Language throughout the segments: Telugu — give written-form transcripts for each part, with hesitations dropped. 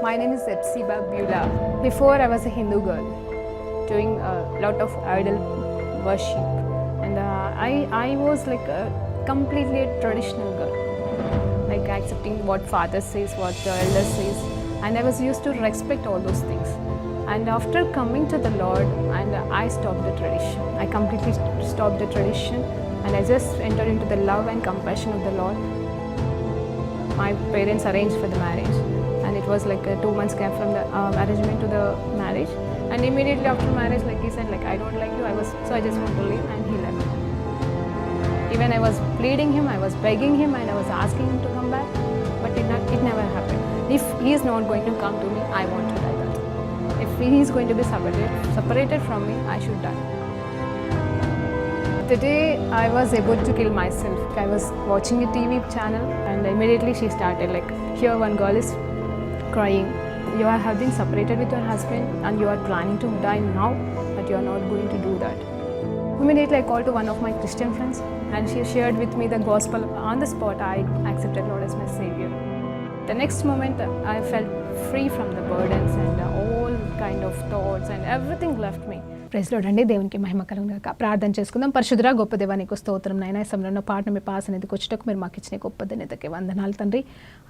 My name is Epsiba Beulah. Before I was a Hindu girl doing a lot of idol worship, and I was like a completely a traditional girl, like accepting what father says, what the elder says, and I was used to respect all those things. And after coming to the Lord, and I stopped the tradition. I completely stopped the tradition, and I just entered into the love and compassion of the Lord. My parents arranged for the marriage, and it was like a 2 months gap from the arrangement to the marriage. And immediately after marriage, like he said, like I don't like you. I just want to leave, and he left. Even I was pleading him, I was begging him, and I was asking him to come back, but it never happened. If he is not going to come to me, I want to die. That if he is going to be separated from me, I should die. The day I was about to kill myself, I was watching a TV channel, and immediately she started like, here one girl is crying. You have been separated with your husband and you are planning to die now, but you are not going to do that. Immediately I called to one of my Christian friends, and she shared with me the gospel. On the spot, I accepted Lord as my Savior. The next moment, I felt free from the burdens and all kind of thoughts, and everything left me. Praise Lord అండి. దేవునికి మహిమ కలుగును గాక. ప్రార్థన చేసుకుందాం. పరిశుద్ధుడా గొప్ప దేవా నీకు స్తోత్రం నాయనా. ఈ సమయంలో పాటను మీ పాసనేదికి వచ్చేటకు మీరు మాకు ఇచ్చిన గొప్ప ధన్యతకి వందనాలు తండ్రి.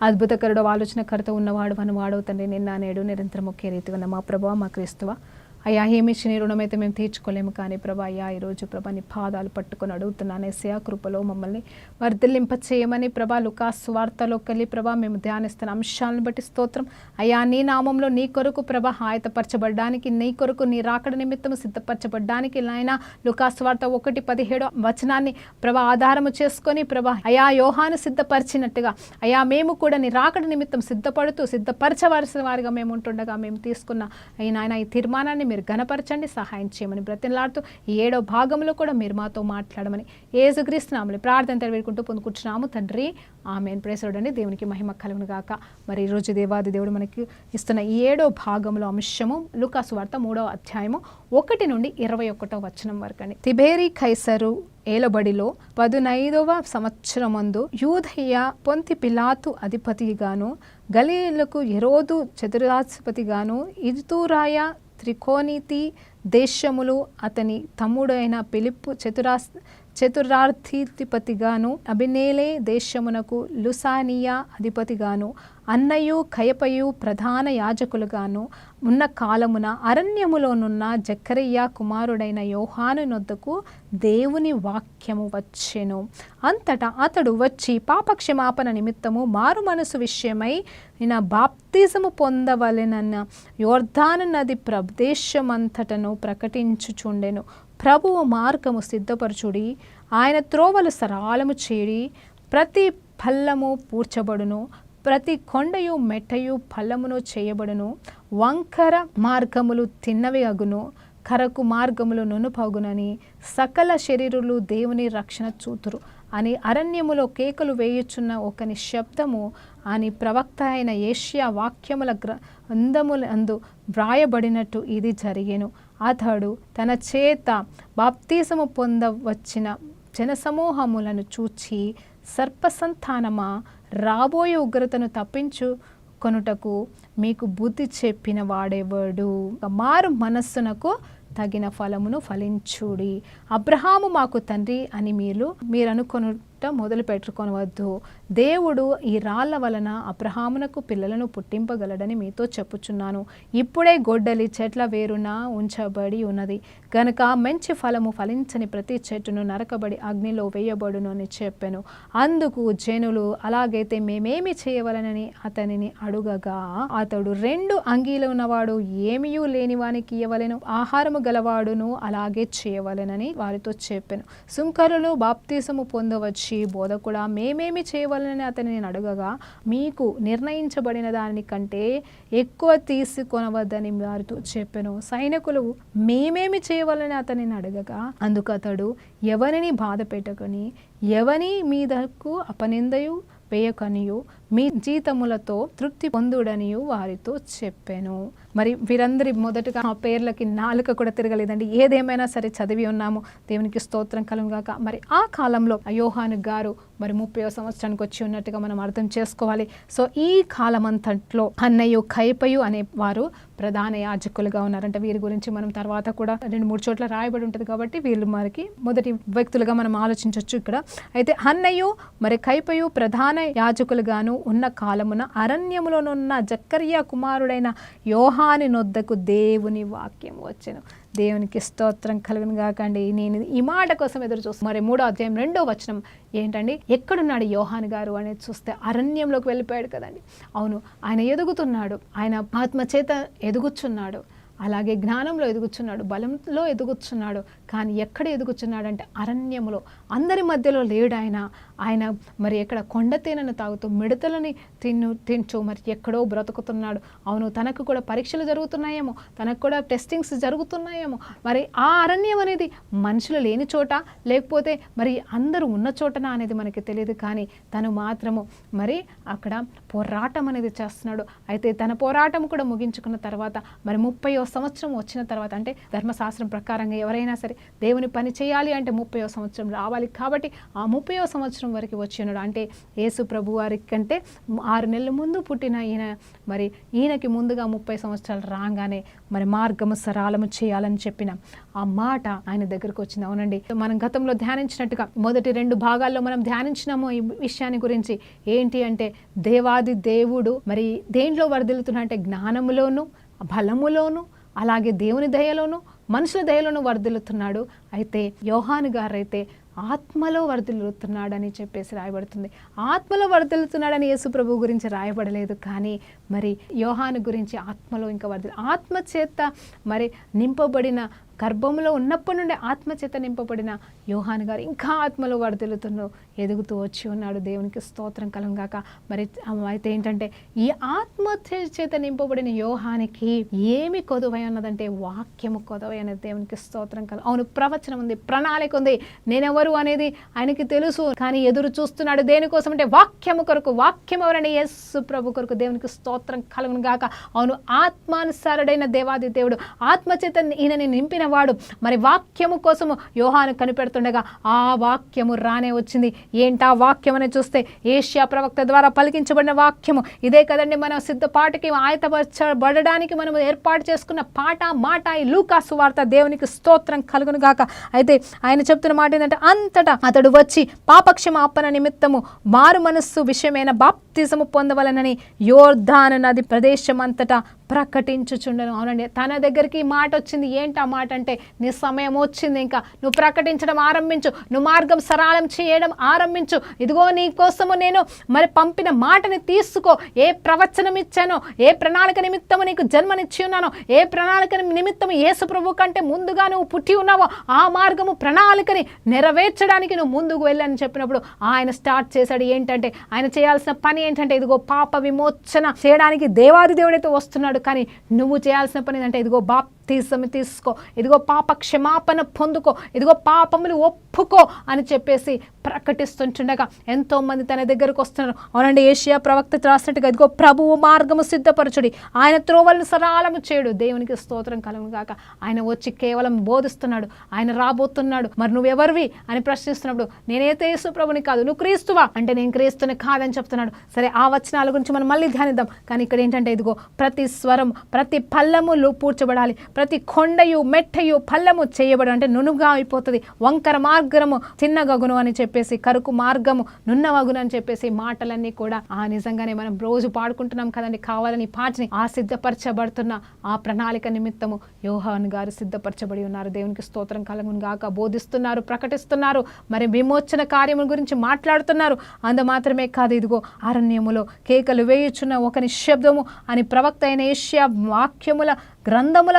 అద్భుతకరుడు ఆలోచనకర్త ఉన్నవాడు అని వాడవు తండ్రి. నిన్న నేడు నిరంతరం ఒకే రీతి ఉన్న మా ప్రభువా, మా క్రీస్తువా, అయ్యా ఏమి ఇచ్చిన రుణమైతే మేము తీర్చుకోలేము, కానీ ప్రభా అయ్యా ఈరోజు ప్రభా నీ పాదాలు పట్టుకొని అడుగుతున్నాను. ఏసయ్యా కృపలో మమ్మల్ని వర్ధిల్లింప చేయమని ప్రభా లూకాసు సువార్తలోకి వెళ్ళి ప్రభా మేము ధ్యానిస్తున్న అంశాలను బట్టి స్తోత్రం. అయ్యా నీ నామంలో నీ కొరకు ప్రభా ఆయతపరచబడ్డానికి, నీ కొరకు నీ రాకడ నిమిత్తము సిద్ధపరచబడ్డానికి నాయన లూకాసు సువార్త 1:17 వచనాన్ని ప్రభా ఆధారము చేసుకొని ప్రభా అయా యోహాను సిద్ధపరిచినట్టుగా అయా మేము కూడా నీ రాకడ నిమిత్తం సిద్ధపరచవలసిన వారిగా మేము ఉంటుండగా మేము తీసుకున్న నాయన ఈ తీర్మానాన్ని మీరు ఘనపరచండి, సహాయం చేయమని బ్రతిమలాడుతూ ఈ 7వ భాగంలో కూడా మీరు మాతో మాట్లాడమని యేసుక్రీస్తు నామములో ప్రార్థన తెలియకుంటూ పొందుకుంటున్నాము తండ్రి. ఆమేన్. ప్రైజ్ లార్డ్ అండి. దేవునికి మహిమ కలుగును గాక. మరి ఈరోజు దేవాది దేవుడు మనకి ఇస్తున్న ఈ 7వ భాగంలో అంశము లూకాసు వార్త 3వ అధ్యాయము 1 నుండి 21వ వచనం వరకు అండి. తిబేరీ కైసరు ఏలబడిలో 15వ సంవత్సరమందు యూదయ పొంతి పిలాతు అధిపతిగాను, గలిలయకు హెరోదు చతురాధిపతిగాను, ఇతురాయ త్రికోనీతి దేశములు అతని తమ్ముడైన ఫిలిప్పు చతురార్థిపతిగాను, అబినేలే దేశమునకు లుసానియా అధిపతిగాను, అన్నయు కయపయు ప్రధాన యాజకులుగాను ఉన్న కాలమున అరణ్యములోనున్న జక్కరయ్య కుమారుడైన యోహాను నొద్దకు దేవుని వాక్యము వచ్చెను. అంతటా అతడు వచ్చి పాపక్షమాపణ నిమిత్తము మారు మనసు విషయమై బాప్తిజము పొందవలెనన్న యోర్దాను నది ప్రదేశమంతటను ప్రకటించుచుండెను. ప్రభువు మార్గము సిద్ధపరచుడి, ఆయన త్రోవలు సరాలము చేడి, ప్రతి పల్లము పూడ్చబడును, ప్రతి కొండయు మెట్టయు పల్లమును చేయబడును, వంకర మార్గములు తిన్నవి అగును, కరకు మార్గములు నునుపగునని సకల శరీరులు దేవుని రక్షణ చూతురు అని అరణ్యములో కేకలు వేయుచున్న ఒకని శబ్దము అని ప్రవక్త అయిన యెషయా వాక్యముల గ్రంథములందు వ్రాయబడినట్టు ఇది జరిగెను. అతడు తన చేత బాప్తిసము పొందవచ్చిన జనసమూహములను చూచి, సర్పసంతానమా, రాబోయే ఉగ్రతను తప్పించుకొనుటకు మీకు బుద్ధి చెప్పిన వాడెవడు? మారు మనస్సునకు తగిన ఫలమును ఫలించుడి. అబ్రహాము మాకు తండ్రి అని మీరు అనుకొనుట మొదలు పెట్టుకొనవద్దు. దేవుడు ఈ రాళ్ల వలన అబ్రహామునకు పిల్లలను పుట్టింపగలడని మీతో చెప్పుచున్నాను. ఇప్పుడే గొడ్డలి చెట్ల వేరున ఉంచబడి ఉన్నది గనుక మంచి ఫలము ఫలించని ప్రతి చెట్టును నరకబడి అగ్నిలో వేయబడును అని చెప్పెను. అందుకు జనులు, అలాగైతే మేమేమి చేయవలనని అతనిని అడుగగా, అతడు 2 అంగీలు ఉన్నవాడు ఏమీయూ లేని వానికి ఇయ్యవలెను, ఆహారము గలవాడును అలాగే చేయవలెనని వారితో చెప్పెను. సుంకరులు బాప్తిసము పొందవచ్చి, బోధకుడా మేమేమి చేయవలనని అతనిని అడగగా, మీకు నిర్ణయించబడిన దాని కంటే ఎక్కువ తీసుకొనవద్దని వారితో చెప్పెను. సైనికులు మేమేమి చేయవలని అతనిని అడగగా, అందుకు అతడు, ఎవరిని బాధ పెట్టకని, ఎవని మీదకు అపనిందయు వేయకనియు, మీ జీతములతో తృప్తి పొందుడనియు వారితో చెప్పాను. మరి వీరందరి మొదటగా ఆ పేర్లకి నాలుక కూడా తిరగలేదండి. ఏదేమైనా సరే చదివి ఉన్నాము, దేవునికి స్తోత్రం కలుగుగాక. మరి ఆ కాలంలో యోహాను గారు మరి 30వ సంవత్సరానికి వచ్చి ఉన్నట్టుగా మనం అర్థం చేసుకోవాలి. సో ఈ కాలం అంతట్లో అన్నయ్య కైపయు అనే వారు ప్రధాన యాజకులుగా ఉన్నారంటే వీరి గురించి మనం తర్వాత కూడా 2-3 చోట్ల రాయబడి ఉంటుంది కాబట్టి వీళ్ళు మనకి మొదటి వ్యక్తులుగా మనం ఆలోచించవచ్చు ఇక్కడ. అయితే అన్నయ్య మరి కైపయు ప్రధాన యాజకులుగాను ఉన్న కాలమున అరణ్యములోనున్న జక్కర్యా కుమారుడైన యోహాను నొద్దకు దేవుని వాక్యం వచ్చెను. దేవునికి స్తోత్రం కలుగును గాకండి. నేను ఈ మాట కోసం ఎదురు చూస్తాను. మరి 3వ అధ్యాయం 2వ వచనం ఏంటండి, ఎక్కడున్నాడు యోహాను గారు అనేది చూస్తే అరణ్యంలోకి వెళ్ళిపోయాడు కదండి. అవును, ఆయన ఎదుగుతున్నాడు, ఆయన ఆత్మచేత ఎదుగుచున్నాడు, అలాగే జ్ఞానంలో ఎదుగుచున్నాడు, బలంలో ఎదుగుచున్నాడు. కానీ ఎక్కడ ఎదుగుచున్నాడంటే అరణ్యంలో. అందరి మధ్యలో లేడు ఆయన. ఆయన మరి ఎక్కడ కొండ తేనెను తాగుతూ మిడతలని తింటూ మరి ఎక్కడో బ్రతుకుతున్నాడు. అవును, తనకు కూడా పరీక్షలు జరుగుతున్నాయేమో, తనకు కూడా టెస్టింగ్స్ జరుగుతున్నాయేమో. మరి ఆ అరణ్యం అనేది మనుషులు లేని చోట లేకపోతే మరి అందరూ ఉన్న చోటనా అనేది మనకి తెలియదు. కానీ తను మాత్రము మరి అక్కడ పోరాటం అనేది చేస్తున్నాడు. అయితే తన పోరాటం కూడా ముగించుకున్న తర్వాత మరి 30వ సంవత్సరం వచ్చిన తర్వాత, అంటే ధర్మశాస్త్రం ప్రకారంగా ఎవరైనా సరే దేవుని పని చేయాలి అంటే 30వ సంవత్సరం రావాలి. కాబట్టి ఆ 30వ సంవత్సరం వరకు వచ్చి ఉన్నాడు. అంటే యేసు ప్రభు వారి కంటే 6 నెలల ముందు పుట్టిన ఈయన మరి ఈయనకి ముందుగా 30 సంవత్సరాలు రాగానే మరి మార్గము సరళము చేయాలని చెప్పిన ఆ మాట ఆయన దగ్గరకు వచ్చింది. అవునండి, మనం గతంలో ధ్యానించినట్టుగా మొదటి 2 భాగాల్లో మనం ధ్యానించినాము ఈ విషయాన్ని గురించి. ఏంటి అంటే దేవాది దేవుడు మరి దేంట్లో వర్ధిల్లుతున్నా అంటే జ్ఞానములోను బలములోను అలాగే దేవుని దయలోను మనుషుల దయలోను వర్ధిల్లుతున్నాడు. అయితే యోహాను గారైతే ఆత్మలో వర్ధిల్లుతున్నాడని చెప్పేసి రాయబడుతుంది. ఆత్మలో వర్ధిల్లుతున్నాడని యేసు ప్రభు గురించి రాయబడలేదు. కానీ మరి యోహాను గురించి ఆత్మలో ఇంకా ఆత్మ చేత మరి నింపబడిన గర్భంలో ఉన్నప్పటి నుండి ఆత్మచేత నింపబడిన యోహాను గారు ఇంకా ఆత్మలో వర్ధిల్లుతూ ఎదుగుతూ వచ్చి ఉన్నాడు. దేవునికి స్తోత్రం కలుగుగాక. మరి అయితే ఏంటంటే ఈ ఆత్మ చేత నింపబడిన యోహానికి ఏమి కొదువై ఉన్నదంటే వాక్యము కొదువై అనేది. దేవునికి స్తోత్రం కలుగు. అవును, ప్రవచనం ఉంది, ప్రణాళిక ఉంది, నేనెవరు అనేది ఆయనకి తెలుసు. కానీ ఎదురు చూస్తున్నాడు దేనికోసం అంటే వాక్యము కొరకు. వాక్యం ఎవరని యేసు ప్రభు కొరకు. దేవునికి స్తోత్రం కలుగుగాక. అవును, ఆత్మానుసారుడైన దేవాది దేవుడు ఆత్మచేత ఈయనని నింపిన వాడు మరి వాక్యము కోసము యోహాను కనిపెడుతుండగా ఆ వాక్యము రానే వచ్చింది. ఏంటా వాక్యం అని చూస్తే ఏషియా ప్రవక్త ద్వారా పలికించబడిన వాక్యము ఇదే కదండి. మనం సిద్ధపాటికి ఆయతపరచబడడానికి మనం ఏర్పాటు చేసుకున్న పాట మాట ఈ లూకా సువార్త. దేవునికి స్తోత్రం కలుగును గాక. అయితే ఆయన చెప్తున్న మాట ఏంటంటే అంతటా అతడు వచ్చి పాపక్షమాపణ నిమిత్తము మారు మనస్సు విషయమైన బాప్తిజము పొందవలనని యోర్దాను నది ప్రదేశం అంతటా ప్రకటించుచుండను. అవునండి, తన దగ్గరికి మాట వచ్చింది. ఏంటి ఆ మాట అంటే నీ సమయం వచ్చింది, ఇంకా నువ్వు ప్రకటించడం ఆరంభించు, నువ్వు మార్గం సరళం చేయడం ఆరంభించు. ఇదిగో నీ కోసము నేను మరి పంపిన మాటని తీసుకో. ఏ ప్రవచనం ఇచ్చానో, ఏ ప్రణాళిక నిమిత్తము నీకు జన్మనిచ్చి ఉన్నానో, ఏ ప్రణాళిక నిమిత్తము యేసు ప్రభు కంటే ముందుగా నువ్వు పుట్టి ఉన్నావో ఆ మార్గము ప్రణాళికని నెరవేర్చడానికి నువ్వు ముందుకు వెళ్ళని చెప్పినప్పుడు ఆయన స్టార్ట్ చేశాడు. ఏంటంటే ఆయన చేయాల్సిన పని ఏంటంటే ఇదిగో పాప విమోచన చేయడానికి దేవాది దేవుడైతే వస్తున్నాడు. కానీ నువ్వు చేయాల్సిన పని ఏంటంటే ఇదిగో బాప్తిజం తీసుకో, ఇదిగో పాప క్షమాపణ పొందుకో, ఇదిగో పాపములు ఒప్పుకో అని చెప్పేసి ప్రకటిస్తుండగా ఎంతో మంది తన దగ్గరకు వస్తున్నారు. అవునండి, ఏషియా ప్రవక్త రాసినట్టుగా ఇదిగో ప్రభువు మార్గము సిద్ధపరచుడి, ఆయన త్రోవలను సరళము చేయుడు. దేవునికి స్తోత్రం కలుగును గాక. ఆయన వచ్చి కేవలం బోధిస్తున్నాడు. ఆయన రాబోతున్నాడు. మరి నువ్వెవరివి అని ప్రశ్నిస్తున్నప్పుడు నేనైతే యేసు ప్రభుని కాదు, నువ్వు క్రీస్తువా అంటే నేను క్రీస్తుని కాదని చెప్తున్నాడు. సరే, ఆ వచనాల గురించి మనం మళ్ళీ ధ్యానిద్దాం. కానీ ఇక్కడ ఏంటంటే ఇదిగో ప్రతి స్వరం ప్రతి పల్లములు పూడ్చబడాలి, ప్రతి కొండయు మెట్టయు పల్లము చేయబడి అంటే నునుగా అయిపోతుంది. వంకర మార్గము చిన్నగగును అని చెప్పేసి, కరుకు మార్గము నున్నవగును అని చెప్పేసి మాటలన్నీ కూడా నిజంగానే మనం రోజు పాడుకుంటున్నాం కదండి. కావాలని పాటని సిద్ధపరచబడుతున్న ఆ ప్రణాళిక నిమిత్తము యోహాను గారు సిద్ధపరచబడి ఉన్నారు. దేవునికి స్తోత్రం కలుగును గాక. బోధిస్తున్నారు, ప్రకటిస్తున్నారు, మరి విమోచన కార్యముల గురించి మాట్లాడుతున్నారు. అంత మాత్రమే కాదు, ఇదిగో అరణ్యములో కేకలు వేయుచున్న ఒక నిశ్శబ్దము అని ప్రవక్త అయిన ఏషియా వాక్యముల గ్రంథముల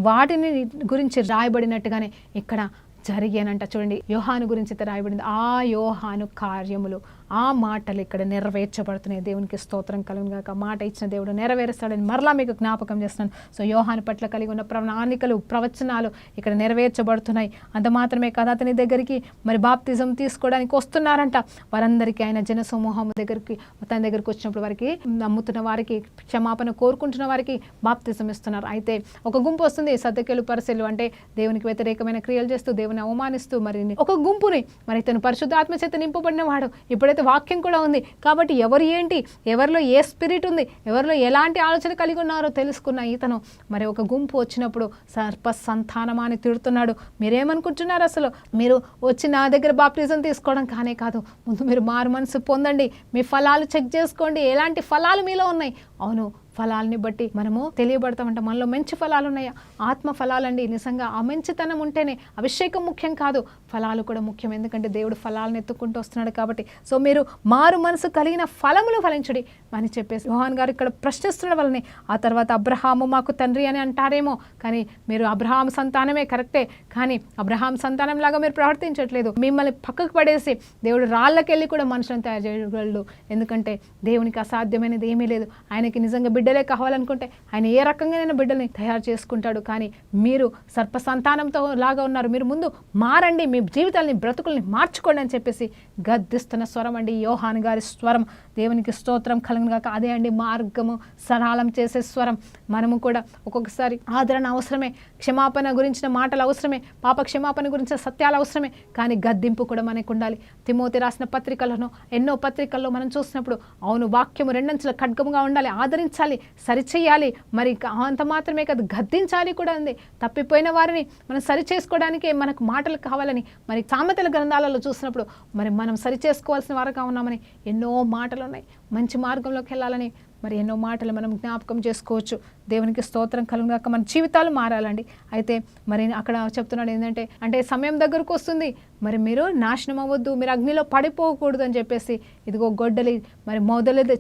వాటిని గురించి రాయబడినట్టుగానే ఇక్కడ జరిగానంట. చూడండి, యోహాను గురించి అయితే రాయబడింది. ఆ యోహాను కార్యములు, ఆ ఆ మాటలు ఇక్కడ నెరవేర్చబడుతున్నాయి. దేవునికి స్తోత్రం కలుగును గాక. మాట ఇచ్చిన దేవుడు నెరవేరుస్తాడని మరలా మీకు జ్ఞాపకం చేస్తున్నాను. సో యోహాను పట్ల కలిగి ఉన్న ప్రణాళికలు, ప్రవచనాలు ఇక్కడ నెరవేర్చబడుతున్నాయి. అంత మాత్రమే కాదు, అతని దగ్గరికి మరి బాప్తిజం తీసుకోవడానికి వస్తున్నారంట. వారందరికీ ఆయన జనసమూహం దగ్గరికి, తన దగ్గరికి వచ్చినప్పుడు వారికి, నమ్ముతున్న వారికి, క్షమాపణ కోరుకుంటున్న వారికి బాప్తిజం ఇస్తున్నారు. అయితే ఒక గుంపు వస్తుంది, సద్దకేలు పరిసెలు, అంటే దేవునికి వ్యతిరేకమైన క్రియలు చేస్తూ, దేవుని అవమానిస్తూ, మరి ఒక గుంపుని, మరి తను పరిశుద్ధాత్మ చేత నింపబడిన వాడు. ఇప్పుడైతే వాక్యం కూడా ఉంది కాబట్టి ఎవరు ఏంటి, ఎవరిలో ఏ స్పిరిట్ ఉంది, ఎవరిలో ఎలాంటి ఆలోచన కలిగి ఉన్నారో తెలుసుకున్న ఇతను మరి ఒక గుంపు వచ్చినప్పుడు సర్ప సంతానమా అని తిడుతున్నాడు. మీరేమనుకుంటున్నారు? అసలు మీరు వచ్చి నా దగ్గర బాప్టిజం తీసుకోవడం కానే కాదు, ముందు మీరు మారు మనసు పొందండి, మీ ఫలాలు చెక్ చేసుకోండి, ఎలాంటి ఫలాలు మీలో ఉన్నాయి. అవును, ఫలాలని బట్టి మనము తెలియబడతామంట. మనలో మంచి ఫలాలు ఉన్నాయా? ఆత్మ ఫలాలండి. నిజంగా ఆ మంచితనం ఉంటేనే, అభిషేకం ముఖ్యం కాదు, ఫలాలు కూడా ముఖ్యం. ఎందుకంటే దేవుడు ఫలాలను ఎత్తుకుంటూ వస్తున్నాడు కాబట్టి. సో మీరు మారు మనసు కలిగిన ఫలములు ఫలించడి అని చెప్పేసి యోహాన్ గారు ఇక్కడ ప్రశ్నిస్తున్న వల్లనే. ఆ తర్వాత అబ్రహాము మాకు తండ్రి అని అంటారేమో, కానీ మీరు అబ్రహాం సంతానమే కరెక్టే, కానీ అబ్రహాం సంతానం లాగా మీరు ప్రవర్తించట్లేదు. మిమ్మల్ని పక్కకు పడేసి దేవుడు రాళ్ళకెళ్ళి కూడా మనుషులను తయారు చేయగలడు. ఎందుకంటే దేవునికి అసాధ్యమైనది ఏమీ లేదు. ఆయనకి నిజంగా బిడ్డలే కావాలనుకుంటే ఆయన ఏ రకంగానైనా బిడ్డల్ని తయారు చేసుకుంటాడు. కానీ మీరు సర్ప సంతానంతో లాగా ఉన్నారు, మీరు ముందు మారండి, మీ జీవితాలని, బ్రతుకుల్ని మార్చుకోండి అని చెప్పేసి గద్దిస్తున్న స్వరం అండి యోహాను గారి స్వరం. దేవునికి స్తోత్రం కలుగును గాక. అదే అండి మార్గము సరళం చేసే స్వరం. మనము కూడా ఒక్కొక్కసారి ఆదరణ అవసరమే, క్షమాపణ గురించిన మాటలు అవసరమే, పాప క్షమాపణ గురించిన సత్యాలు అవసరమే, కానీ గద్దింపు కూడా మనకు ఉండాలి. తిమోతి రాసిన పత్రికలను, ఎన్నో పత్రికల్లో మనం చూసినప్పుడు అవును, వాక్యము రెండంచుల ఖడ్గముగా ఉండాలి, ఆదరించాలి, సరిచేయాలి, మరి అంత మాత్రమే కాదు గద్దించాలి కూడా ఉంది. తప్పిపోయిన వారిని మనం సరి చేసుకోవడానికే మనకు మాటలు కావాలని మరి సామెతల గ్రంథాలలో చూసినప్పుడు మరి మనం సరి చేసుకోవాల్సిన వారుగా ఉన్నామని ఎన్నో మాటలు ఉన్నాయి. మంచి మార్గంలోకి వెళ్ళాలని మరి ఎన్నో మాటలు మనం జ్ఞాపకం చేసుకోవచ్చు. దేవునికి స్తోత్రం కలుగును గాక. మన జీవితాలు మారాలండి. అయితే మరి అక్కడ చెప్తున్నాడు ఏంటంటే, అంటే సమయం దగ్గరకు వస్తుంది, మరి మీరు నాశనం అవ్వద్దు, మీరు అగ్నిలో పడిపోకూడదు అని చెప్పేసి. ఇదిగో గొడ్డలి మరి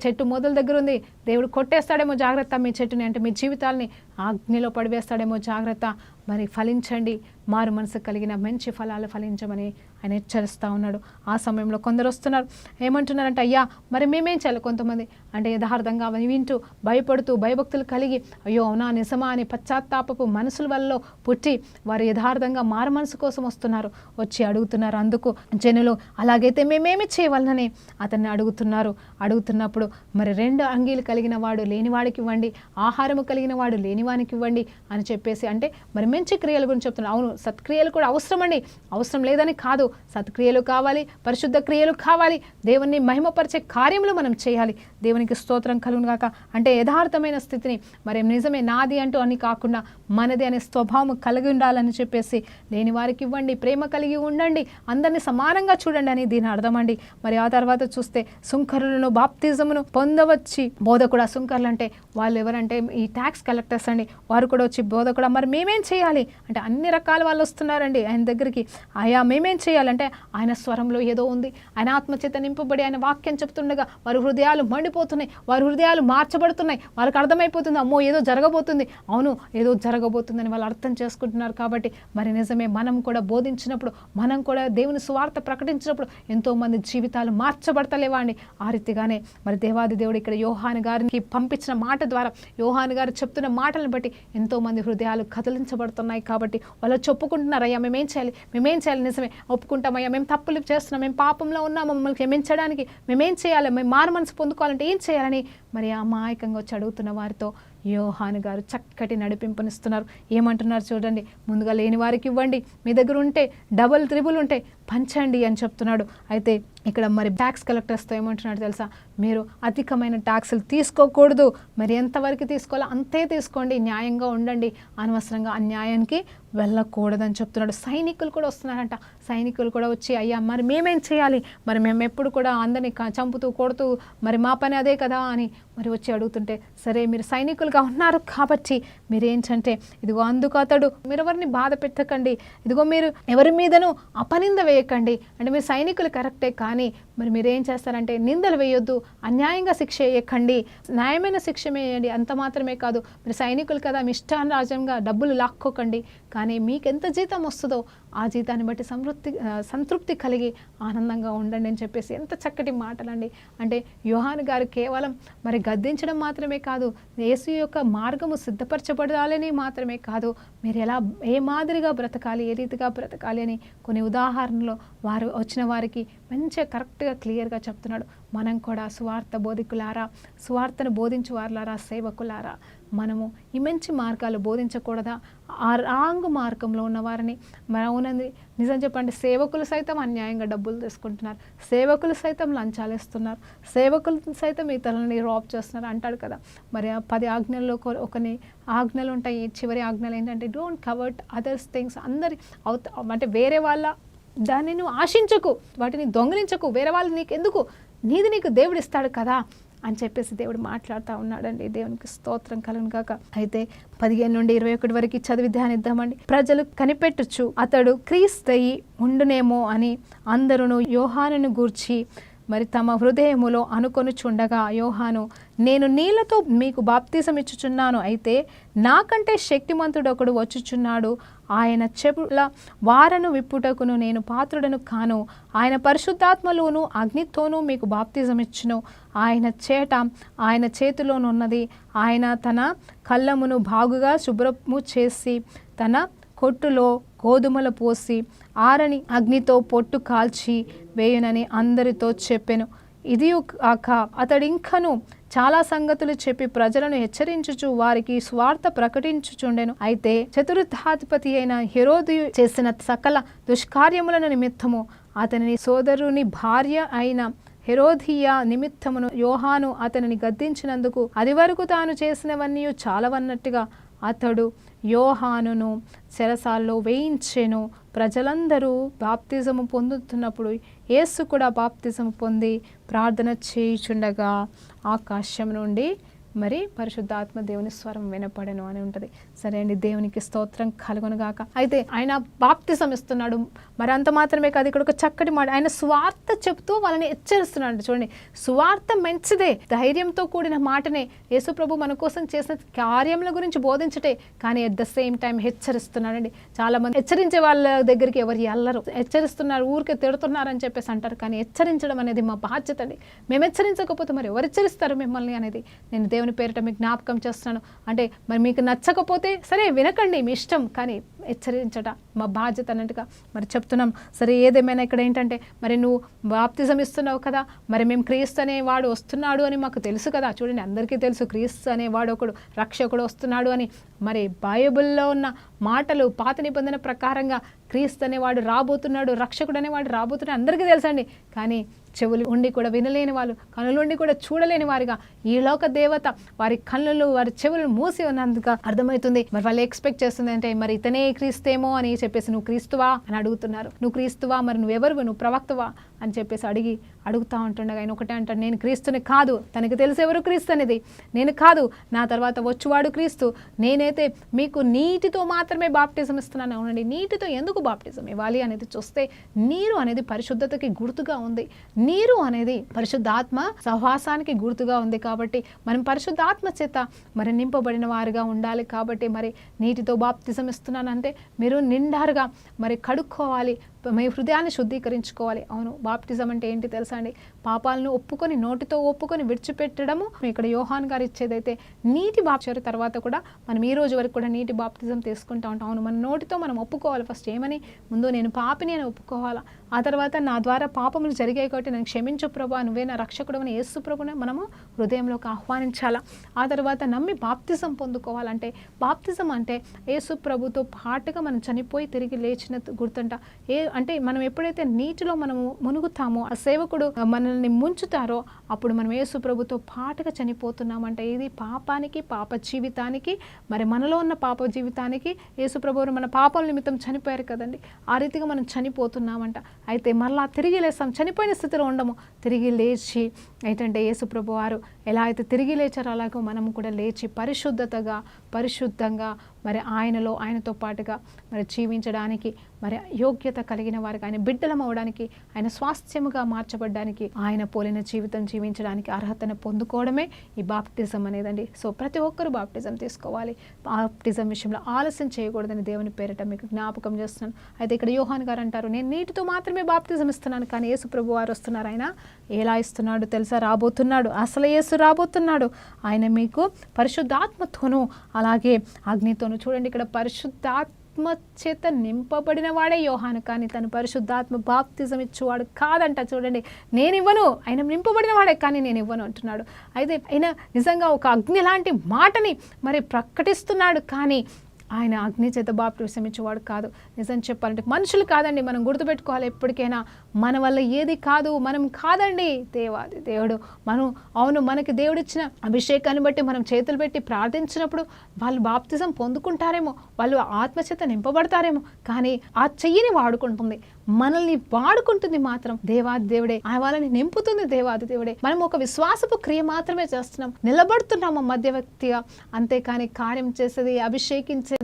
చెట్టు మొదల దగ్గర ఉంది, దేవుడు కొట్టేస్తాడేమో జాగ్రత్త మీ చెట్టుని, అంటే మీ జీవితాలని అగ్నిలో పడివేస్తాడేమో జాగ్రత్త. మరి ఫలించండి, మారు మనసు కలిగిన మంచి ఫలాలు ఫలించమని ఆయన హెచ్చరిస్తూ ఉన్నాడు. ఆ సమయంలో కొందరు వస్తున్నారు, ఏమంటున్నారంటే, అయ్యా మరి మేమేం చేయాలి? కొంతమంది అంటే యథార్థంగా వింటూ భయపడుతూ భయభక్తులు కలిగి, అయ్యో అవునా నిజమా అని పశ్చాత్తాపపు మనసుల వల్ల పుట్టి వారు యథార్థంగా మారు మనసు కోసం వస్తున్నారు, వచ్చి అడుగుతున్నారు. అందుకు జనులు అలాగైతే మేమేమి చేయవలనని అతన్ని అడుగుతున్నప్పుడు మరి 2 అంగీలు కలిగిన వాడు లేనివాడికి ఇవ్వండి, ఆహారము కలిగిన వాడు లేనివానికి ఇవ్వండి అని చెప్పేసి. అంటే మరి మంచి క్రియల గురించి చెప్తున్నారు. అవును, సత్క్రియలు కూడా అవసరమండి, అవసరం లేదని కాదు, సత్క్రియలు కావాలి, పరిశుద్ధ క్రియలు కావాలి, దేవుణ్ణి మహిమపరిచే కార్యములు మనం చేయాలి. దేవునికి స్తోత్రం కలుగును గాక. అంటే యథార్థమైన స్థితిని మరి నిజమే నాది అంటూ అని కాకుండా మనది అనే స్వభావం కలిగి ఉండాలని చెప్పేసి, లేని వారికి ఇవ్వండి, ప్రేమ కలిగి ఉండండి, అందరినీ సమానంగా చూడండి అని దీని అర్థమండి. మరి ఆ తర్వాత చూస్తే సుంకరులను బాప్తిజమును పొందవచ్చి బోధకుడు. సుంకరులు అంటే వాళ్ళు ఎవరంటే ఈ ట్యాక్స్ కలెక్టర్స్ అండి. వారు కూడా వచ్చి బోధకుడు మరి మేమేం చేయాలి అంటే, అన్ని రకాల వాళ్ళు వస్తున్నారండి ఆయన దగ్గరికి. అయ్యా మేమేం చేయాలంటే, ఆయన స్వరంలో ఏదో ఉంది, ఆయన ఆత్మచేత నింపబడి ఆయన వాక్యం చెప్తుండగా వారి హృదయాలు మండిపోతున్నాయి, వారి హృదయాలు మార్చబడుతున్నాయి, వాళ్ళకి అర్థమైపోతుంది అమ్మో ఏదో జరగబోతుంది, అవును ఏదో జరగబోతుందని వాళ్ళు అర్థం చేసుకుంటున్నారు. కాబట్టి మరి నిజమే, మనం కూడా బోధించినప్పుడు, మనం కూడా దేవుని సువార్త ప్రకటించినప్పుడు ఎంతోమంది జీవితాలు మార్చబడతలేవా అండి. ఆ రీతిగానే మరి దేవాది దేవుడు ఇక్కడ యోహాను గారికి పంపించిన మాట ద్వారా, యోహాను గారు చెప్తున్న మాటలను బట్టి ఎంతోమంది హృదయాలు కదిలించబడుతున్నాయి. కాబట్టి వాళ్ళు చెప్పుకుంటున్నారు, అయ్యా మేమేం చేయాలి, నిజమే ఒప్పుకుంటామయ్యా, మేము తప్పులు చేస్తున్నాం, మేము పాపంలో ఉన్నాం, మమ్మల్ని క్షమించడానికి మేమేం చేయాలి, మేము మారు మనసు పొందుకోవాలంటే ఏం చేయాలని మరి అమాయకంగా వచ్చి అడుగుతున్న వారితో యోహాను గారు చక్కటి నడిపింపునిస్తున్నారు. ఏమంటున్నారు చూడండి, ముందుగా లేని వారికి ఇవ్వండి, మీ దగ్గర ఉంటే డబుల్ త్రిబుల్ ఉంటే పంచండి అని చెప్తున్నాడు. అయితే ఇక్కడ మరి ట్యాక్స్ కలెక్టర్స్తో ఏమంటున్నాడు తెలుసా, మీరు అధికమైన ట్యాక్సులు తీసుకోకూడదు, మరి ఎంతవరకు తీసుకోవాలో అంతే తీసుకోండి, న్యాయంగా ఉండండి, అనవసరంగా అన్యాయానికి వెళ్ళకూడదని చెప్తున్నాడు. సైనికులు కూడా వస్తున్నారంట. సైనికులు కూడా వచ్చి అయ్యా మరి మేమేం చేయాలి, మరి మేము ఎప్పుడు కూడా అందరినీ చంపుతూ కొడుతూ మరి మా పని అదే కదా అని మరి వచ్చి అడుగుతుంటే, సరే మీరు సైనికులుగా ఉన్నారు కాబట్టి మీరేంటంటే, ఇదిగో అందుకు అతడు మీరు ఎవరిని బాధ పెట్టకండి, ఇదిగో మీరు ఎవరి మీదను అపనింద వేయకండి. అంటే మీరు సైనికులు కరెక్టే, కానీ మరి మీరేం చేస్తారంటే నిందలు వేయొద్దు, అన్యాయంగా శిక్ష వేయకండి, న్యాయమైన శిక్ష వేయండి. అంత మాత్రమే కాదు, మీరు సైనికులు కదా, మీ ఇష్టానురాజ్యంగా డబ్బులు లాక్కోకండి, కానీ మీకు ఎంత జీతం వస్తుందో ఆ జీతాన్ని బట్టి సంతృప్తి కలిగి ఆనందంగా ఉండండి అని చెప్పేసి ఎంత చక్కటి మాటలండి. అంటే యోహాను గారు కేవలం మరి గద్దించడం మాత్రమే కాదు, యేసు యొక్క మార్గము సిద్ధపరచబడాలని మాత్రమే కాదు, మీరు ఏ మాదిరిగా బ్రతకాలి, ఏ రీతిగా బ్రతకాలి అని కొన్ని ఉదాహరణలు వారు వచ్చిన వారికి మంచిగా కరెక్ట్గా క్లియర్గా చెప్తున్నాడు. మనం కూడా సువార్త బోధికులారా, సువార్తను బోధించు వారులారా, సేవకులారా, మనము ఈ మంచి మార్గాలు బోధించకూడదా? ఆ రాంగ్ మార్గంలో ఉన్న వారిని అవునంది నిజం చెప్పండి, సేవకులు సైతం అన్యాయంగా డబ్బులు తీసుకుంటున్నారు, సేవకులు సైతం లంచాలు ఇస్తున్నారు, సేవకులు సైతం ఇతరులని రాబ్ చేస్తున్నారు అంటాడు కదా. మరి ఆ 10 ఆజ్ఞల్లో కొన్ని ఆజ్ఞలు ఉంటాయి. చివరి ఆజ్ఞలు ఏంటంటే డోంట్ కవర్ట్ అదర్స్ థింగ్స్. అందరి అంటే వేరే వాళ్ళ దాన్ని నువ్వు ఆశించకు, వాటిని దొంగిలించకు, వేరే వాళ్ళు నీకు ఎందుకు, నీకు దేవుడు ఇస్తాడు కదా అని చెప్పేసి దేవుడు మాట్లాడుతూ ఉన్నాడండి. దేవునికి స్తోత్రం కలుగును గాక. అయితే 15 నుండి 21 వరకు చదివి ధ్యానిద్దామండి. ప్రజలు కనిపెట్టుచు అతడు క్రీస్తయి ఉండునేమో అని అందరూ యోహానును గూర్చి మరి తమ హృదయములో అనుకొనుచుండగా యోహాను, నేను నీళ్లతో మీకు బాప్తిసం ఇచ్చుచున్నాను, అయితే నాకంటే శక్తిమంతుడు ఒకడు వచ్చుచున్నాడు, ఆయన చెప్పుల వారను విప్పుటకును నేను పాత్రుడను కాను, ఆయన పరిశుద్ధాత్మలోను అగ్నితోనూ మీకు బాప్తిజం ఇచ్చును, ఆయన చేతిలోనున్నది, ఆయన తన కళ్ళమును బాగుగా శుభ్రము చేసి తన కొట్టులో గోధుమలు పోసి ఆరని అగ్నితో పొట్టు కాల్చి వేయునని అందరితో చెప్పెను. ఇది కాక అతడింకను చాలా సంగతులు చెప్పి ప్రజలను హెచ్చరించుచు వారికి స్వార్థ ప్రకటించుచుండెను. అయితే చతుర్థాధిపతి అయిన హెరోదియు చేసిన సకల దుష్కార్యముల నిమిత్తము అతని సోదరుని భార్య అయిన హెరోదియా నిమిత్తమును యోహాను అతనిని గద్దించినందుకు అది వరకు తాను చేసినవన్నీ చాలవన్నట్టుగా అతడు యోహానును చెరసాల్లో వేయించెను. ప్రజలందరూ బాప్తిజము పొందుతున్నప్పుడు యేసు కూడా బాప్తిజము పొంది ప్రార్థన చేయుచుండగా ఆకాశం నుండి మరి పరిశుద్ధాత్మ దేవుని స్వరం వినపడెను అని ఉంటుంది. సరే అండి, దేవునికి స్తోత్రం కలుగునుగాక. అయితే ఆయన బాప్తిసం ఇస్తున్నాడు. మరి అంత మాత్రమే కాదు, ఇక్కడ ఒక చక్కటి మాట, ఆయన స్వార్థ చెప్తూ వాళ్ళని హెచ్చరిస్తున్నాడు. చూడండి, స్వార్థ మంచిదే, ధైర్యంతో కూడిన మాటనే. యేసు ప్రభు మన కోసం చేసిన కార్యముల గురించి బోధించటే, కానీ అట్ ద సేమ్ టైం హెచ్చరిస్తున్నాడండి. చాలా మంది హెచ్చరించే వాళ్ళ దగ్గరికి ఎవరు వెళ్ళరు, హెచ్చరిస్తున్నారు, ఊరికే తిడుతున్నారు అని చెప్పేసి అంటారు. కానీ హెచ్చరించడం అనేది మా బాధ్యత అండి. మేము హెచ్చరించకపోతే మరి ఎవరు హెచ్చరిస్తారు మిమ్మల్ని అనేది నేను దేవుని పేరిట మీకు జ్ఞాపకం చేస్తున్నాను. అంటే మరి మీకు నచ్చకపోతే సరే వినకండి, మీ ఇష్టం, కానీ హెచ్చరించట మా బాధ్యత అన్నట్టుగా మరి చెప్తున్నాం. సరే, ఏదేమైనా ఇక్కడ ఏంటంటే మరి నువ్వు బాప్తిజం ఇస్తున్నావు కదా, మరి మేము క్రీస్తు అనేవాడు వస్తున్నాడు అని మాకు తెలుసు కదా. చూడండి, అందరికీ తెలుసు క్రీస్తు అనేవాడు ఒకడు రక్షకుడు వస్తున్నాడు అని. మరి బైబిల్లో ఉన్న మాటలు పాత నిబంధన ప్రకారంగా క్రీస్తు అనేవాడు రాబోతున్నాడు, రక్షకుడు అనేవాడు రాబోతున్నాడు అందరికీ తెలుసండి. కానీ చెవులు ఉండి కూడా వినలేని వాళ్ళు, కనులుండి కూడా చూడలేని వారిగా ఈ లోక దేవత వారి కన్నులు వారి చెవులు మూసి ఉన్నందుకు అర్థమవుతుంది. మరి వాళ్ళు ఎక్స్పెక్ట్ చేస్తుంది అంటే మరి ఇతనే క్రీస్తేమో అని చెప్పేసి, నువ్వు క్రీస్తువా అని అడుగుతున్నారు. నువ్వు క్రీస్తువా, మరి నువ్వెవరు, నువ్వు ప్రవక్తవా అని చెప్పేసి అడుగుతూ ఉంటుండగా ఆయన ఒకటే అంటాడు, నేను క్రీస్తుని కాదు. తనకి తెలిసి ఎవరు క్రీస్తు అనేది, నేను కాదు, నా తర్వాత వచ్చువాడు క్రీస్తు. నేనైతే మీకు నీటితో మాత్రమే బాప్టిజం ఇస్తున్నాను. అవునండి, నీటితో ఎందుకు బాప్టిజం ఇవ్వాలి అనేది చూస్తే, నీరు అనేది పరిశుద్ధతకి గుర్తుగా ఉంది, నీరు అనేది పరిశుద్ధాత్మ సహవాసానికి గుర్తుగా ఉంది. కాబట్టి మనం పరిశుద్ధాత్మ చేత మరి నింపబడిన వారుగా ఉండాలి. కాబట్టి మరి నీటితో బాప్తిజం ఇస్తున్నానంటే మీరు నిండారుగా మరి కడుక్కోవాలి, మీ హృదయాన్ని శుద్ధీకరించుకోవాలి. అవును, బాప్టిజం అంటే ఏంటి తెలుసా అండి? పాపాలను ఒప్పుకొని నోటితో ఒప్పుకొని విడిచిపెట్టడము. ఇక్కడ యోహాన్ గారు ఇచ్చేదైతే నీటి బాప్తిజం తర్వాత కూడా మనం ఈ రోజు వరకు కూడా నీటి బాప్తిజం తీసుకుంటా ఉంటాం. అవును, మన నోటితో మనం ఒప్పుకోవాలి. ఫస్ట్ ఏమని, ముందు నేను పాపిని అని ఒప్పుకోవాలా. ఆ తర్వాత నా ద్వారా పాపములు జరిగాయి కాబట్టి నేను క్షమించు ప్రభా, నువ్వే నా రక్షకుడు అని యేసు ప్రభుని మనము హృదయంలోకి ఆహ్వానించాలా. ఆ తర్వాత నమ్మి బాప్తిజం పొందుకోవాలంటే, బాప్తిజం అంటే యేసు ప్రభుతో పాటుగా మనం చనిపోయి తిరిగి లేచిన గుర్తుంట. అంటే మనం ఎప్పుడైతే నీటిలో మనము మునుగుతామో, ఆ సేవకుడు మనల్ని ముంచుతారో అప్పుడు మనం యేసు ప్రభుతో పాటుగా చనిపోతున్నామంటే, ఇది పాపానికి, పాప జీవితానికి, మరి మనలో ఉన్న పాప జీవితానికి యేసు ప్రభువు మన పాపాల నిమిత్తం చనిపోయారు కదండి, ఆ రీతిగా మనం చనిపోతున్నామంట. అయితే మళ్ళా తిరిగి లేస్తాం, చనిపోయిన స్థితిలో ఉండము, తిరిగి లేచి ఏంటంటే యేసు ప్రభు వారు ఎలా అయితే తిరిగి లేచారో అలాగో మనము కూడా లేచి పరిశుద్ధంగా మరి ఆయనతో పాటుగా మరి జీవించడానికి, మరి యోగ్యత కలిగిన వారికి, ఆయన బిడ్డలం అవడానికి, ఆయన స్వాస్థ్యముగా మార్చబడ్డానికి, ఆయన పోలిన జీవితం జీవించడానికి అర్హతను పొందుకోవడమే ఈ బాప్టిజం అనేదండి. సో ప్రతి ఒక్కరూ బాప్టిజం తీసుకోవాలి. బాప్టిజం విషయంలో ఆలస్యం చేయకూడదని దేవుని పేరిట మీకు జ్ఞాపకం చేస్తున్నాను. అయితే ఇక్కడ యోహాన్ గారు అంటారు, నేను నీటితో మాత్రమే బాప్టిజం ఇస్తున్నాను, కానీ యేసు ప్రభు వారు వస్తున్నారు. ఆయన ఎలా ఇస్తున్నాడు తెలుసా? రాబోతున్నాడు. అసలు యేసు రాబోతున్నాడు. ఆయన మీకు పరిశుద్ధాత్మతోనూ అలాగే అగ్నితోనూ. చూడండి, ఇక్కడ పరిశుద్ధాత్మ చేత నింపబడిన వాడే యోహాను, కానీ తను పరిశుద్ధాత్మ బాప్తిజం ఇచ్చేవాడు కాదంట. చూడండి, నేను ఇవ్వను, ఆయన నింపబడిన వాడే, కానీ నేను ఇవ్వను అంటున్నాడు. అయితే ఆయన నిజంగా ఒక అగ్ని లాంటి మాటని మరి ప్రకటిస్తున్నాడు, కానీ ఆయన అగ్ని చేత బాప్తిజం ఇచ్చేవాడు కాదు. నిజం చెప్పాలంటే మనుషులు కాదండి. మనం గుర్తుపెట్టుకోవాలి ఎప్పటికైనా, మన వల్ల ఏది కాదు, మనం కాదండి, దేవాది దేవుడు. అవును, మనకి దేవుడిచ్చిన అభిషేకాన్ని బట్టి మనం చేతులు పెట్టి ప్రార్థించినప్పుడు వాళ్ళు బాప్తిజం పొందుకుంటారేమో, వాళ్ళు ఆత్మచేత నింపబడతారేమో, కానీ ఆ చెయ్యిని వాడుకుంటుంది, మనల్ని వాడుకుంటుంది మాత్రం దేవాది దేవుడే. వాళ్ళని నింపుతుంది దేవాది దేవుడే. మనం ఒక విశ్వాసపు క్రియ మాత్రమే చేస్తున్నాం, నిలబడుతున్నాము మధ్యవ్యక్తిగా, అంతేకాని కార్యం చేసేది, అభిషేకించేది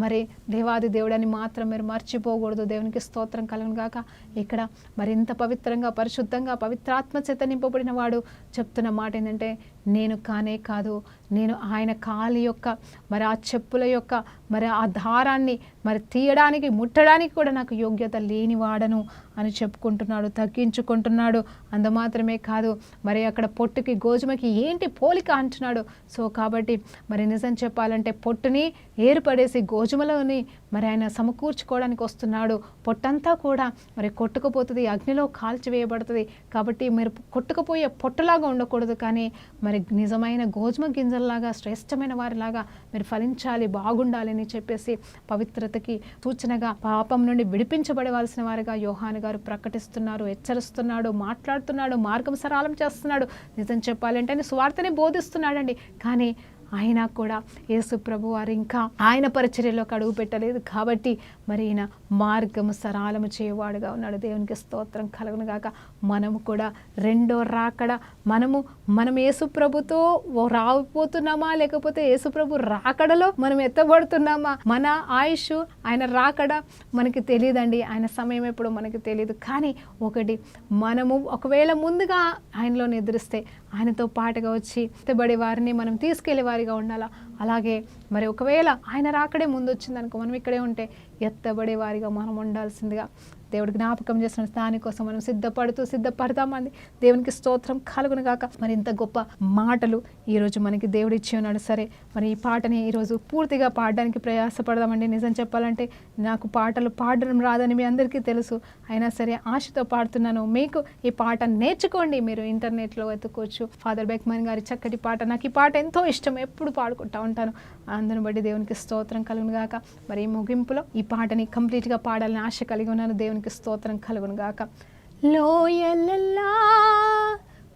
మరి దేవాది దేవుడని మాత్రం మీరు మర్చిపోకూడదు. దేవునికి స్తోత్రం కలుగును గాక. ఇక్కడ మరింత పవిత్రంగా, పరిశుద్ధంగా, పవిత్రాత్మ చేత నింపబడిన వాడు చెప్తున్న మాట ఏంటంటే, నేను కానే కాదు, నేను ఆయన కాలి యొక్క మరి ఆ చెప్పుల యొక్క మరి ఆ దారాన్ని మరి తీయడానికి, ముట్టడానికి కూడా నాకు యోగ్యత లేనివాడను అని చెప్పుకుంటున్నాడు, తగ్గించుకుంటున్నాడు. అందు మాత్రమే కాదు, మరి అక్కడ పొట్టుకి గోధుమకి ఏంటి పోలిక అంటున్నాడు. సో కాబట్టి మరి నిజం చెప్పాలంటే పొట్టుని ఏర్పడేసి గోధుమలోని మరి ఆయన సమకూర్చుకోవడానికి వస్తున్నాడు. పొట్టంతా కూడా మరి కొట్టుకుపోతుంది, అగ్నిలో కాల్చివేయబడుతుంది. కాబట్టి మీరు కొట్టుకుపోయే పొట్టులాగా ఉండకూడదు, కానీ మరి నిజమైన గోధుమ గింజల్లాగా, శ్రేష్టమైన వారిలాగా మీరు ఫలించాలి, బాగుండాలని చెప్పేసి పవిత్రతకి సూచనగా, పాపం నుండి విడిపించబడవలసిన వారిగా యోహాను గారు ప్రకటిస్తున్నారు, హెచ్చరిస్తున్నాడు, మాట్లాడుతున్నాడు, మార్గం సరళం చేస్తున్నాడు. నిజం చెప్పాలంటే ఆయన సువార్తని బోధిస్తున్నాడండి, కానీ ఆయన కూడా యేసు ప్రభు వారు ఇంకా ఆయన పరిచర్యలోకి అడుగు పెట్టలేదు. కాబట్టి మరి ఈయన మార్గము సరళము చేయవాడుగా ఉన్నాడు. దేవునికి స్తోత్రం కలుగును గాక. మనము కూడా రెండో రాకడ మనం యేసు ప్రభుతో రాకపోతున్నామా, లేకపోతే యేసు ప్రభు రాకడలో మనం ఎత్తబడుతున్నామా? మన ఆయుష్, ఆయన రాకడ మనకి తెలియదండి, ఆయన సమయం ఎప్పుడు మనకి తెలియదు. కానీ ఒకటి, మనము ఒకవేళ ముందుగా ఆయనలో నిద్రిస్తే ఆయనతో పాటుగా వచ్చి ఎత్తబడే వారిని మనం తీసుకెళ్లే వారిగా ఉండాలా. అలాగే మరి ఒకవేళ ఆయన రాకడే ముందు వచ్చిందనుకో, మనం ఇక్కడే ఉంటే ఎత్తబడే వారిగా మనం ఉండాల్సిందిగా దేవుడు జ్ఞాపకం చేస్తున్న దానికోసం మనం సిద్ధపడతామండి. దేవునికి స్తోత్రం కలుగును గాక. మరి ఇంత గొప్ప మాటలు ఈరోజు మనకి దేవుడు ఇచ్చి ఉన్నాడు. సరే, మరి ఈ పాటని ఈరోజు పూర్తిగా పాడడానికి ప్రయాసపడదామండి. నిజం చెప్పాలంటే నాకు పాటలు పాడడం రాదని మీ అందరికీ తెలుసు, అయినా సరే ఆశతో పాడుతున్నాను. మీకు ఈ పాట నేర్చుకోండి, మీరు ఇంటర్నెట్లో వెతుక్కోవచ్చు. ఫాదర్ బెక్మన్ గారి చక్కటి పాట, నాకు ఈ పాట ఎంతో ఇష్టం, ఎప్పుడు పాడుకుంటా ఉంటాను. అందుని బట్టి దేవునికి స్తోత్రం కలుగును గాక. మరి ఈ ముగింపులో ఈ పాటని కంప్లీట్గా పాడాలని ఆశ కలిగి ఉన్నాను. దేవునికి స్తోత్రం కలుగును గాక. లోయలల్లా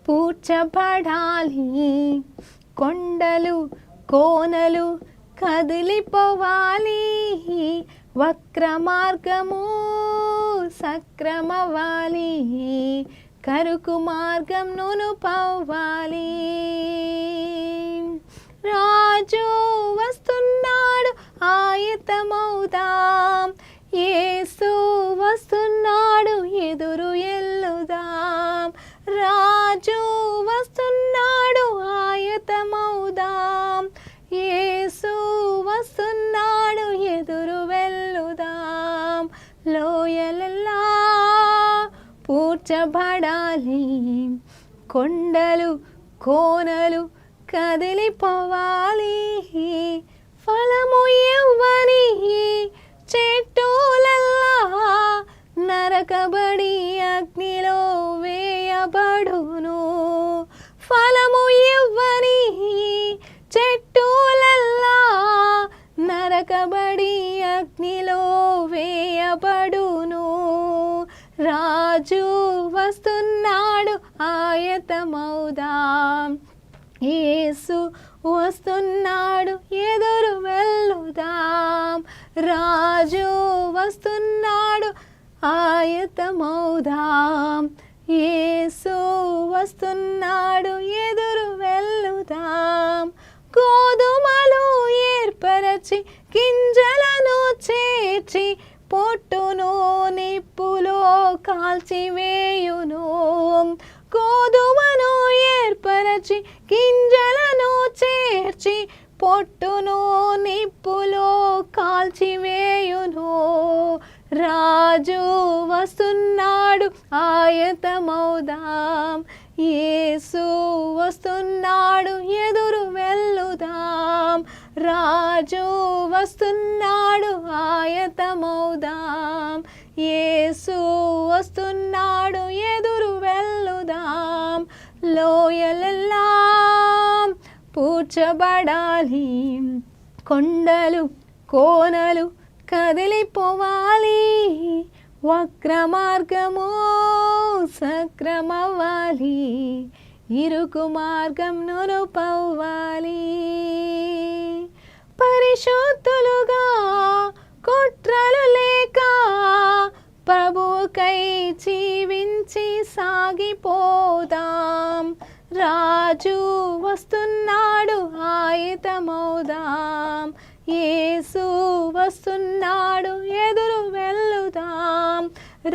పూడ్చబడాలి, కొండలు కోనలు కదిలిపోవాలి, వక్ర మార్గము సక్రమవాలి, కరుకు మార్గం నునుపవ్వాలి. రాజు వస్తున్నాడు, ఆయతమవుదాం, యేసు వస్తున్నాడు, ఎదురు ఎల్లుదాం. రాజు వస్తున్నాడు, ఆయతమవుదాం, యేసు వస్తున్నాడు, ఎదురు వెళ్ళుదాం. లోయలల్లా పూడ్చబడాలి, కొండలు కోనలు కదిలిపోవాలి, ఫలము ఇవ్వని చెట్టులల్లా నరకబడి అగ్నిలో వేయబడును. ఫలము ఇవ్వని చెట్టులల్లా నరకబడి అగ్నిలో వేయబడును. రాజు వస్తున్నాడు, ఆయతమవుదాం, యేసు వస్తున్నాడు, ఎదురు వెళ్ళుదాం. రాజు వస్తున్నాడు, ఆయతమవుదాం, యేసు వస్తున్నాడు, ఎదురు వెళ్ళుదాం. గోధుమలు ఏర్పరచి గింజలను చేర్చి పొట్టును నిప్పులో కాల్చివేయును. గోధుమను ఏర్పరచి గింజలను చేర్చి పొట్టును నిప్పులో కాల్చివేయును. రాజు వస్తున్నాడు ఆయతమౌదాం, యేసు వస్తున్నాడు ఎదురు వెళ్ళుదాం. రాజు వస్తున్నాడు ఆయతమౌదాం, యేసు వస్తున్నాడు ఎదురు వెళ్ళుదాం. లోయలెల్లాం పూడ్చబడాలి, కొండలు కోనలు కదిలిపోవాలి, వక్ర మార్గము సక్రమవ్వాలి, ఇరుకు మార్గం నునుపవ్వాలి. పరిశుద్ధులుగా కుట్రలు లేక ప్రభువుకై జీవించి సాగిపోదాం. రాజు వస్తున్నాడు ఆయతమౌదాం, యేసు వస్తున్నాడు ఎదురు వెళ్ళుదాం.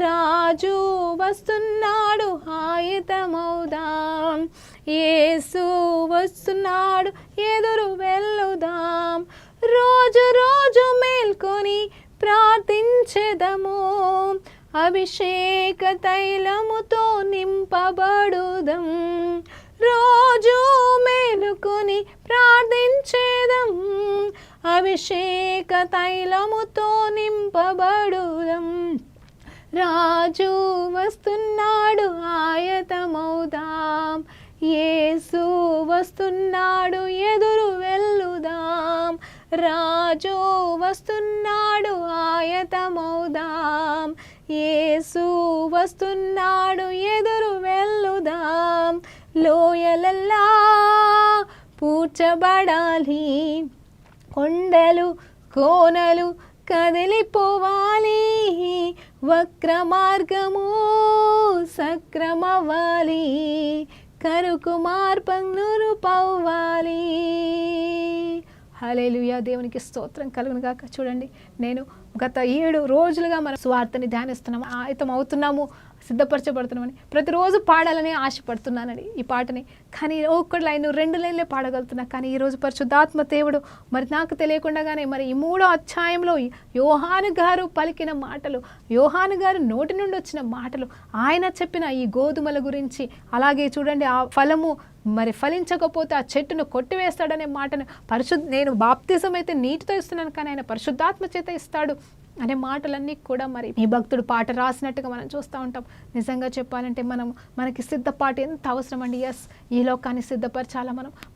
రాజు వస్తున్నాడు ఆయతమౌదాం, యేసు వస్తున్నాడు ఎదురు వెళ్ళుదాం. రోజు రోజు మేల్కొని ప్రార్థించెదము, అభిషేక తైలముతో నింపబడుదం. రోజు మేలుకొని ప్రార్థించేదం, అభిషేక తైలముతో నింపబడుదం. రాజు వస్తున్నాడు ఆయతమౌదాం, యేసు వస్తున్నాడు ఎదురు వెళ్ళుదాం. రాజు వస్తున్నాడు ఆయతమౌదాం, యేసు వస్తున్నాడు ఎదురు వెళ్ళుదాం. లోయలల్లా పూడ్చబడాలి, కొండలు కోనలు కదిలిపోవాలి, వక్ర మార్గము సక్రమవ్వాలి, కరుకు మార్గం నునుపవ్వాలి. హల్లెలూయా, దేవునికి స్తోత్రం కలుగును గాక. చూడండి, నేను గత 7 రోజులుగా మన స్వార్థని ధ్యానిస్తున్నాము, ఆయతం అవుతున్నాము, సిద్ధపరచబడుతున్నామని. ప్రతిరోజు పాడాలని ఆశపడుతున్నానని ఈ పాటని, కానీ ఒక్కటి లైన్ 2 లైన్లే పాడగలుగుతున్నా. కానీ ఈరోజు పరిశుద్ధాత్మ దేవుడు మరి నాకు తెలియకుండానే మరి ఈ 3వ అధ్యాయంలో యోహాను గారు పలికిన మాటలు, యోహాను గారు నోటి నుండి వచ్చిన మాటలు, ఆయన చెప్పిన ఈ గోధుమల గురించి, అలాగే చూడండి ఆ ఫలము మరి ఫలించకపోతే ఆ చెట్టును కొట్టివేస్తాడనే మాటను, నేను బాప్తిజం అయితే నీటితో ఇస్తున్నాను కానీ ఆయన పరిశుద్ధాత్మ చేత ఇస్తాడు అనే మాటలన్నీ కూడా మరి ఈ భక్తుడు పాట రాసినట్టుగా మనం చూస్తూ ఉంటాం. నిజంగా చెప్పాలంటే మనకి సిద్ధపాటు ఎంత అవసరం అండి. ఎస్, ఈ లోకాన్ని సిద్ధపరచాలా,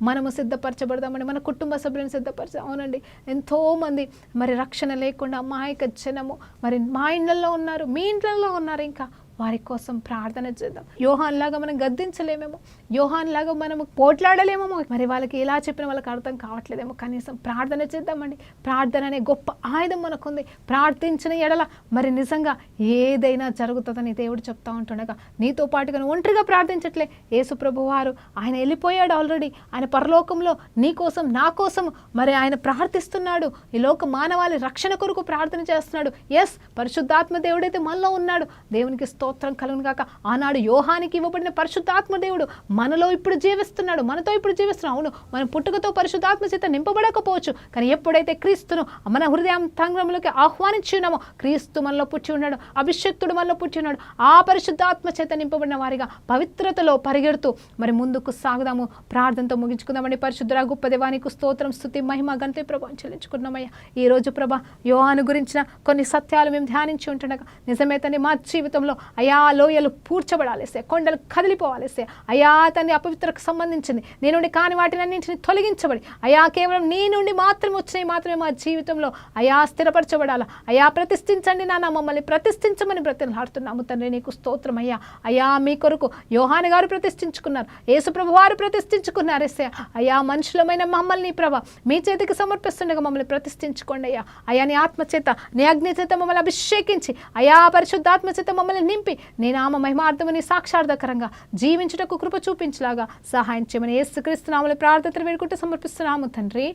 మనము సిద్ధపరచబడదామండి, మన కుటుంబ సభ్యులను సిద్ధపరచాలి. అవునండి, ఎంతోమంది మరి రక్షణ లేకుండా అమాయక జనము మరి మా ఇండ్లలో ఉన్నారు, మీ ఇండ్లలో ఉన్నారు. ఇంకా వారి కోసం ప్రార్థన చేద్దాం. యోహాన్ లాగా మనం గద్దించలేమేమో, యోహాన్ లాగా మనము పోట్లాడలేమేమో, మరి వాళ్ళకి ఎలా చెప్పినా వాళ్ళకి అర్థం కావట్లేదేమో. కనీసం ప్రార్థన చేద్దామండి. ప్రార్థన అనే గొప్ప ఆయుధం మనకుంది. ప్రార్థించిన ఎడల మరి నిజంగా ఏదైనా జరుగుతుందని దేవుడు చెప్తా ఉంటుండగా, నీతో పాటుగా ఒంటరిగా ప్రార్థించట్లే. యేసు ప్రభువు వారు ఆయన వెళ్ళిపోయాడు ఆల్రెడీ, ఆయన పరలోకంలో నీ కోసం నా కోసం మరి ఆయన ప్రార్థిస్తున్నాడు. ఈ లోక మానవాళి రక్షణ కొరకు ప్రార్థన చేస్తున్నాడు. ఎస్, పరిశుద్ధాత్మ దేవుడైతే మనలో ఉన్నాడు. దేవునికి స్తోత్రం కలుగును గాక. ఆనాడు యోహానికి ఇవ్వబడిన పరిశుద్ధాత్మ దేవుడు మనలో ఇప్పుడు జీవిస్తున్నాడు, మనతో ఇప్పుడు జీవిస్తున్నాడు. అవును, మనం పుట్టుకతో పరిశుద్ధాత్మ చేత నింపబడకపోవచ్చు, కానీ ఎప్పుడైతే క్రీస్తును మన హృదయాంతరంగంలోకి ఆహ్వానించున్నామో, క్రీస్తు మనలో పుట్టి ఉన్నాడు, అభిషక్తుడు మనలో పుట్టి ఉన్నాడు. ఆ పరిశుద్ధాత్మ చేత నింపబడిన వారిగా పవిత్రతలో పరిగెడుతూ మరి ముందుకు సాగుదాము. ప్రార్థనతో ముగించుకుందామండి. పరిశుద్ధుడా గొప్ప దేవానికి స్తోత్రం, స్తుతి, మహిమ, ఘనత, ప్రభావం చెల్లించుకున్నామయ్యా. ఈ రోజు ప్రభా యోహాను గురించిన కొన్ని సత్యాలు మేము ధ్యానించి ఉంటుండగా, నిజమే తండ్రి, మా జీవితంలో అయా లోయలు పూడ్చబడాలేసే, కొండలు కదిలిపోవాలేసే, అయా తండ్రి అపవిత్రకు సంబంధించింది నీ నుండి కాని వాటిని అన్నింటినీ తొలగించబడి, అయా కేవలం నీ నుండి మాత్రమే వచ్చినాయి మాత్రమే మా జీవితంలో అయా స్థిరపరచబడాలా. అయా ప్రతిష్ఠించండి నాన్న, మమ్మల్ని ప్రతిష్ఠించమని బ్రతిమలాడుతున్నాము తండ్రి. నీకు స్తోత్రం అయ్యా. అయా మీ కొరకు యోహాను గారు ప్రతిష్ఠించుకున్నారు, యేసు ప్రభు వారు ప్రతిష్ఠించుకున్నారు. ఎస్సే అయా మనుషులమైన మమ్మల్ని ప్రభా మీ చేతికి సమర్పిస్తుండగా మమ్మల్ని ప్రతిష్ఠించుకోండి అయ్యా. అయా నీ ఆత్మ చేత నీ అగ్ని చేత మమ్మల్ని అభిషేకించి, అయా పరిశుద్ధాత్మ చేత మమ్మల్ని నింపి నింపి నేను ఆమె మహిమార్థమని సాక్షార్థకరంగా జీవించుటకు కృప చూపించలాగా సహాయం చేయమని యేసుక్రీస్తు నామములో ప్రార్థన వేడుకుంటూ సమర్పిస్తున్నాము తండ్రి.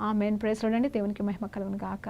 ఆమేన్. ప్రైజ్ లార్డ్ అండి. దేవునికి మహిమ కలుగును గాక.